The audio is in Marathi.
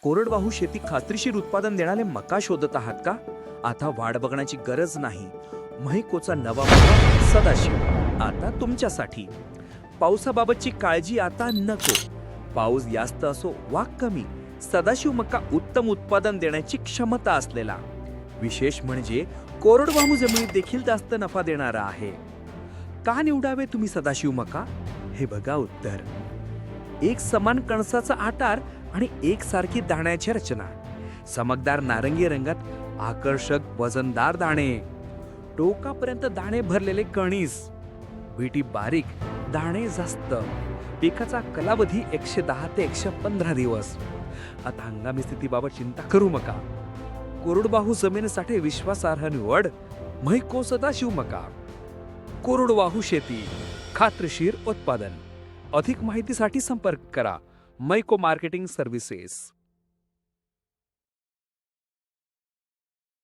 कोरडवाहू शेती खात्रीशीर उत्पादन देणारे मका शोधत आहात का? आता वाट बघण्याची गरज नाही. महिकोचा नवा मका सदाशिव आता तुमच्यासाठी. पावसाबाबतची काळजी आता नको. पाऊस जास्त असो वा कमी, सदाशिव मका उत्तम उत्पादन देण्याची क्षमता असलेला. विशेष म्हणजे कोरडवाहू जमिनीत देखील जास्त नफा देणारा आहे. का निवडावे तुम्ही सदाशिव मका? हे बघा उत्तर. एक समान कणसाचा आकार आणि एकसारखी दाण्याची रचना, चमकदार नारंगी रंगात आकर्षक वजनदार दाणे, टोकापर्यंत दाणे भरलेले कणीस, बीटी बारीक, दाणे जास्त. पिकाचा कालावधी 110 ते 115 दिवस. आता हंगामी स्थितीबाबत चिंता करू नका. कोरडवाहू जमिनीसाठी विश्वासार्ह निवड महिको सदाशिव मका. कोरडवाहू शेती, खात्रीशीर उत्पादन. अधिक माहितीसाठी संपर्क करा मैको मार्केटिंग सर्व्हिसेस.